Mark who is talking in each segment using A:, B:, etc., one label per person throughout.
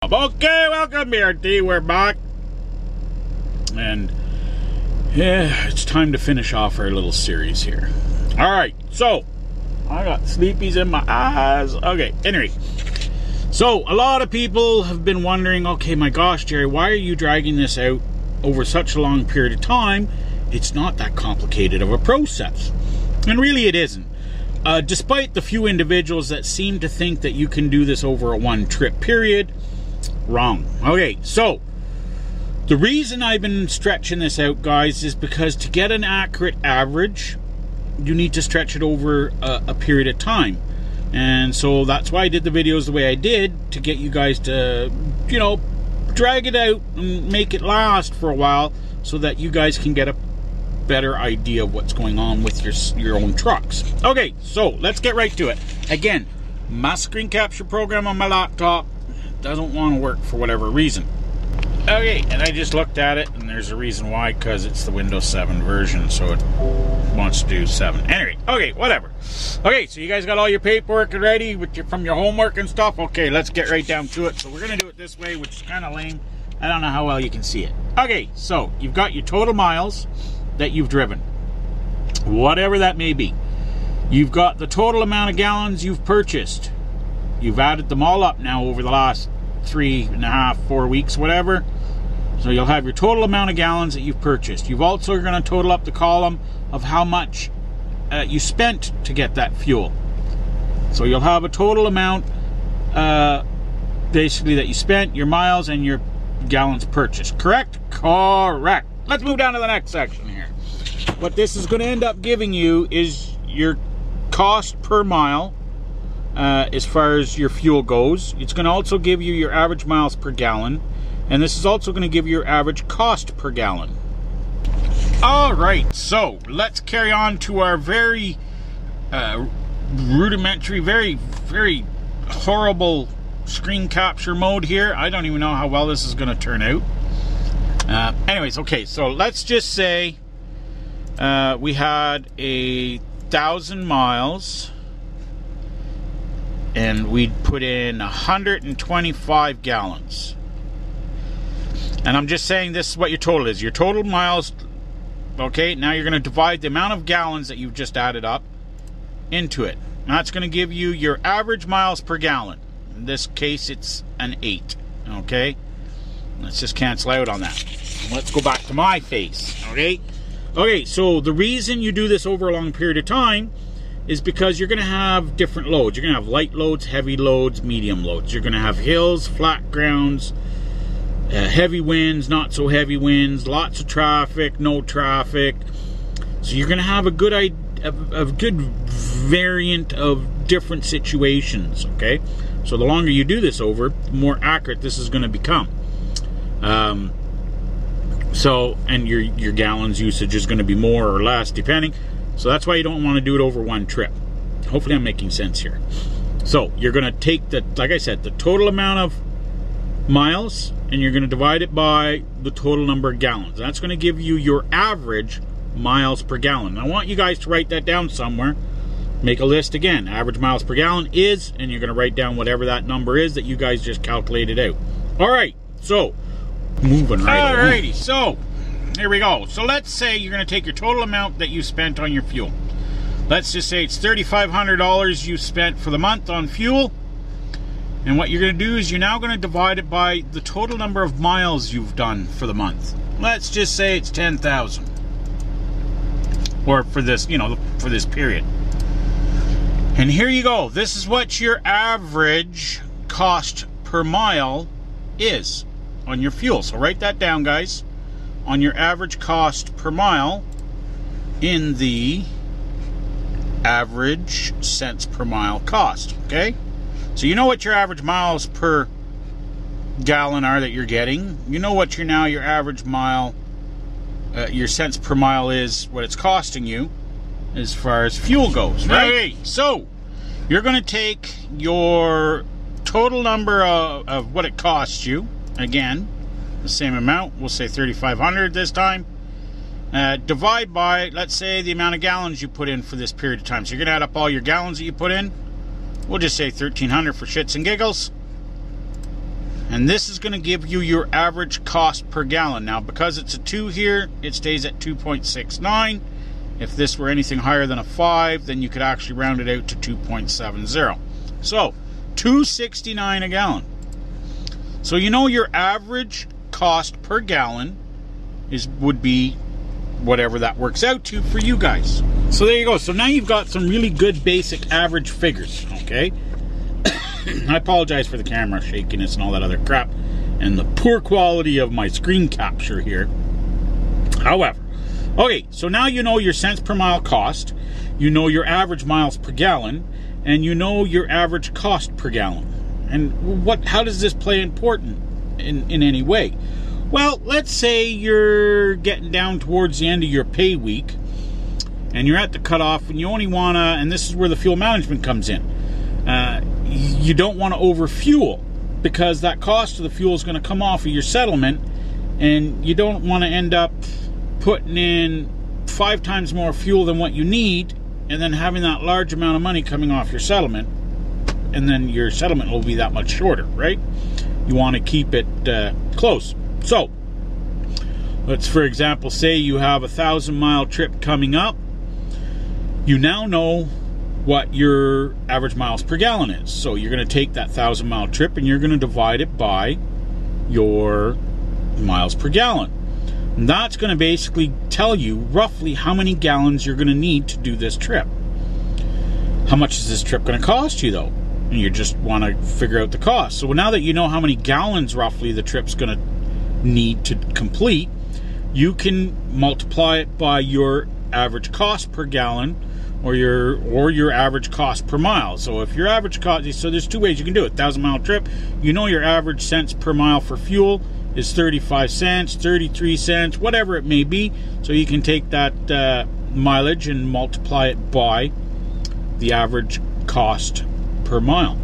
A: Okay, welcome BRT, we're back. And yeah, it's time to finish off our little series here. Alright, so I got sleepies in my eyes. Okay, anyway. So a lot of people have been wondering, okay, my gosh, Jerry, why are you dragging this out over such a long period of time? It's not that complicated of a process. And really it isn't. Despite the few individuals that seem to think that you can do this over a one-trip period, wrong. Okay, so the reason I've been stretching this out, guys, is because to get an accurate average, you need to stretch it over a period of time. And so that's why I did the videos the way I did, to get you guys to, you know, drag it out and make it last for a while so that you guys can get a better idea of what's going on with your own trucks. Okay, so let's get right to it. Again, my screen capture program on my laptop doesn't want to work for whatever reason. Okay, and I just looked at it, and there's a reason why, because it's the Windows 7 version, so it wants to do 7. Anyway, okay, whatever. Okay, so you guys got all your paperwork ready from your homework and stuff? Okay, let's get right down to it. So we're going to do it this way, which is kind of lame. I don't know how well you can see it. Okay, so you've got your total miles that you've driven, whatever that may be. You've got the total amount of gallons you've purchased. You've added them all up now over the last 3.5, 4 weeks, whatever. So you'll have your total amount of gallons that you've purchased. You've also going to total up the column of how much you spent to get that fuel. So you'll have a total amount basically that you spent, your miles and your gallons purchased. Correct? Correct. Let's move down to the next section here. What this is going to end up giving you is your cost per mile. As far as your fuel goes, it's going to also give you your average miles per gallon, and this is also going to give you your average cost per gallon. Alright, so let's carry on to our very rudimentary, very horrible screen capture mode here. I don't even know how well this is going to turn out. Anyways, okay, so let's just say we had 1,000 miles and we'd put in 125 gallons. And I'm just saying this is what your total is. Your total miles, okay, now you're going to divide the amount of gallons that you've just added up into it. And that's going to give you your average miles per gallon. In this case, it's an 8, okay? Let's just cancel out on that. Let's go back to my face, okay? Okay, so the reason you do this over a long period of time is because you're going to have different loads. You're going to have light loads, heavy loads, medium loads. You're going to have hills, flat grounds, heavy winds, not so heavy winds, lots of traffic, no traffic. So you're going to have a good variant of different situations, okay? So the longer you do this over, the more accurate this is going to become. So, and your gallons usage is going to be more or less depending. So that's why you don't want to do it over one trip. Hopefully I'm making sense here. So you're going to take the, like I said, the total amount of miles, and you're going to divide it by the total number of gallons. That's going to give you your average miles per gallon. I want you guys to write that down somewhere. Make a list again. Average miles per gallon is, and you're going to write down whatever that number is that you guys just calculated out. All right, so moving right along. Alrighty, so here we go. So let's say you're going to take your total amount that you spent on your fuel. Let's just say it's $3,500 you spent for the month on fuel. And what you're going to do is you're now going to divide it by the total number of miles you've done for the month. Let's just say it's 10,000. Or for this, you know, for this period. And here you go. This is what your average cost per mile is on your fuel. So write that down, guys. On your average cost per mile in the average cents per mile cost, okay? So you know what your average miles per gallon are that you're getting. You know what your average mile, your cents per mile is, what it's costing you as far as fuel goes, right? Okay, so you're going to take your total number of what it costs you, again, the same amount, we'll say 3,500 this time, divide by, let's say, the amount of gallons you put in for this period of time. So you're going to add up all your gallons that you put in. We'll just say 1,300 for shits and giggles. And this is going to give you your average cost per gallon. Now, because it's a 2 here, it stays at 2.69. If this were anything higher than a 5, then you could actually round it out to 2.70. So, $2.69 a gallon. So you know your average cost per gallon would be whatever that works out to for you guys. So there you go. So now you've got some really good basic average figures, okay? I apologize for the camera shakiness and all that other crap and the poor quality of my screen capture here. However, okay, so now you know your cents per mile cost, you know your average miles per gallon, and you know your average cost per gallon. And how does this play important in any way? Well, let's say you're getting down towards the end of your pay week and you're at the cutoff and you only want to, and this is where the fuel management comes in, you don't want to overfuel because that cost of the fuel is going to come off of your settlement, and you don't want to end up putting in 5 times more fuel than what you need and then having that large amount of money coming off your settlement, and then your settlement will be that much shorter, right? You want to keep it close. So, let's, for example, say you have a 1,000-mile trip coming up. You now know what your average miles per gallon is. So you're going to take that 1,000-mile trip and you're going to divide it by your miles per gallon. And that's going to basically tell you roughly how many gallons you're going to need to do this trip. How much is this trip going to cost you, though? And you just want to figure out the cost. So now that you know how many gallons roughly the trip's going to need to complete, you can multiply it by your average cost per gallon or your average cost per mile. So if your average cost, so there's 2 ways you can do it. 1,000-mile trip, you know your average cents per mile for fuel is 35 cents, 33 cents, whatever it may be. So you can take that mileage and multiply it by the average cost per mile,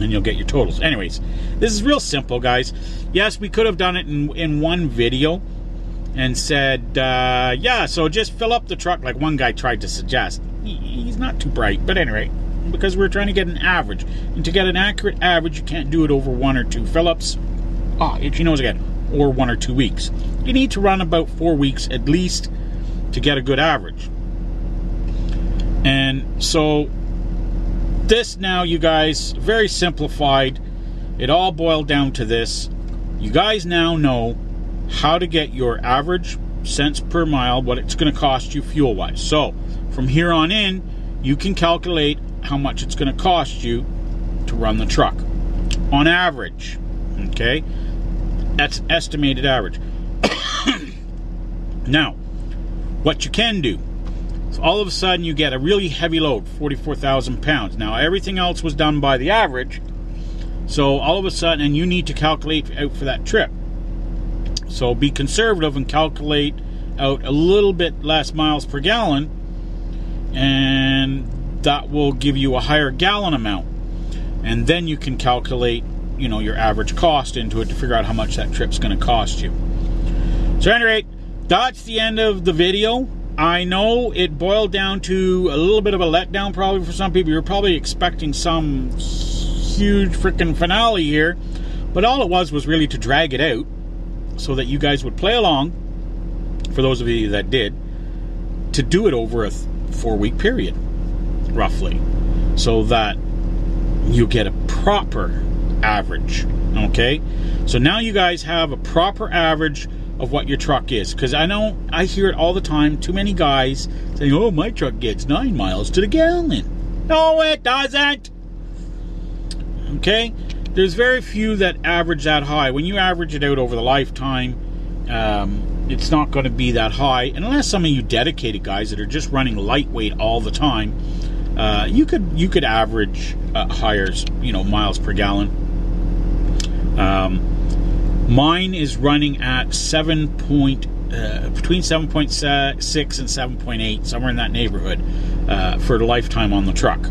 A: and you'll get your totals. Anyways, this is real simple, guys. Yes, we could have done it in one video and said, yeah, so just fill up the truck, like one guy tried to suggest. He's not too bright, but anyway, because we're trying to get an average. And to get an accurate average, you can't do it over 1 or 2 fill-ups. Itchy nose again. Or 1 or 2 weeks. You need to run about 4 weeks at least to get a good average. And so this now, you guys, very simplified. It all boiled down to this. You guys now know how to get your average cents per mile, what it's going to cost you fuel-wise. So from here on in, you can calculate how much it's going to cost you to run the truck on average. Okay, that's estimated average. Now, what you can do, so all of a sudden you get a really heavy load, 44,000 pounds. Now everything else was done by the average, so all of a sudden, and you need to calculate out for that trip. So be conservative and calculate out a little bit less miles per gallon, and that will give you a higher gallon amount. And then you can calculate, you know, your average cost into it to figure out how much that trip's going to cost you. So at any rate, that's the end of the video. I know it boiled down to a little bit of a letdown probably for some people. You're probably expecting some huge freaking finale here, but all it was really to drag it out so that you guys would play along, for those of you that did, to do it over a 4-week period, roughly, so that you get a proper average. Okay, so now you guys have a proper average of what your truck is, because I know I hear it all the time, too many guys saying, oh, my truck gets 9 miles to the gallon. No, it doesn't. Okay, there's very few that average that high. When you average it out over the lifetime, it's not going to be that high, and unless some of you dedicated guys that are just running lightweight all the time, you could average higher, you know, miles per gallon. Mine is running at between 7.6 and 7.8, somewhere in that neighborhood, for the lifetime on the truck.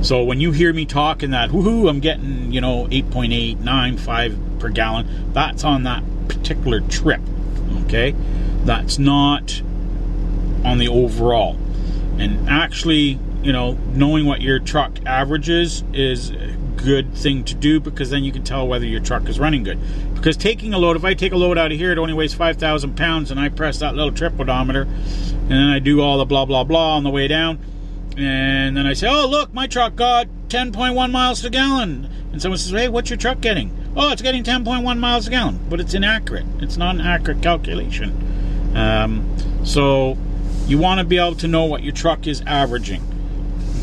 A: So when you hear me talking that, woohoo, I'm getting, you know, 8.8, 9.5 per gallon, that's on that particular trip, okay? That's not on the overall. And actually, you know, knowing what your truck averages is good thing to do, because then you can tell whether your truck is running good. Because taking a load, if I take a load out of here, it only weighs 5,000 pounds, and I press that little trip odometer, and then I do all the blah, blah, blah on the way down, and then I say, oh, look, my truck got 10.1 miles to gallon. And someone says, hey, what's your truck getting? Oh, it's getting 10.1 miles a gallon. But it's inaccurate. It's not an accurate calculation. So you want to be able to know what your truck is averaging.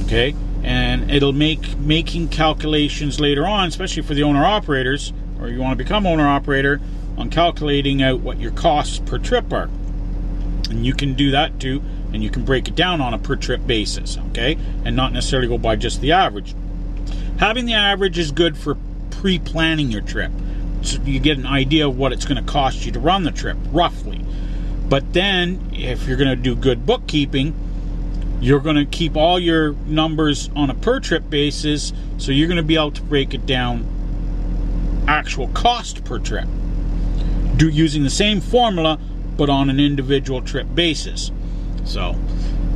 A: Okay? And it'll make making calculations later on, especially for the owner-operators, or you want to become owner-operator, on calculating out what your costs per trip are. And you can do that too, and you can break it down on a per trip basis, okay? And not necessarily go by just the average. Having the average is good for pre-planning your trip, so you get an idea of what it's going to cost you to run the trip, roughly. But then, if you're going to do good bookkeeping, you're going to keep all your numbers on a per trip basis, so you're going to be able to break it down actual cost per trip, using the same formula but on an individual trip basis. So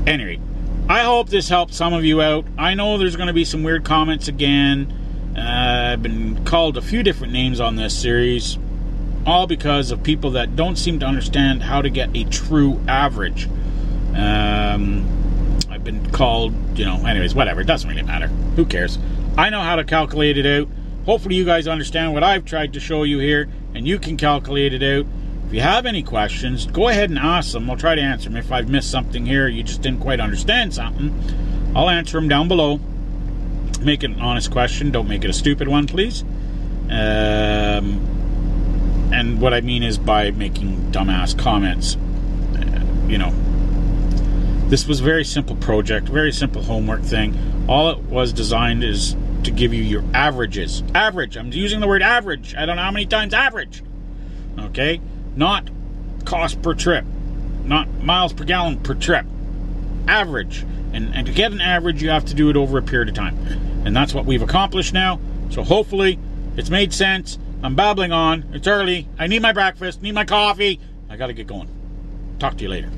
A: anyway, I hope this helped some of you out. I know there's going to be some weird comments again. I've been called a few different names on this series, all because of people that don't seem to understand how to get a true average. I've been called, anyways, whatever, it doesn't really matter. Who cares? I know how to calculate it out. Hopefully you guys understand what I've tried to show you here, and you can calculate it out. If you have any questions, go ahead and ask them. I'll try to answer them. If I've missed something here, you just didn't quite understand something, I'll answer them down below. Make it an honest question. Don't make it a stupid one, please. And what I mean is by making dumbass comments. This was a very simple project, very simple homework thing. All it was designed is to give you your averages. Average. I'm using the word average. I don't know how many times average. Okay? Not cost per trip. Not miles per gallon per trip. Average. And to get an average, you have to do it over a period of time. And that's what we've accomplished now. So hopefully it's made sense. I'm babbling on. It's early. I need my breakfast. Need my coffee. I got to get going. Talk to you later.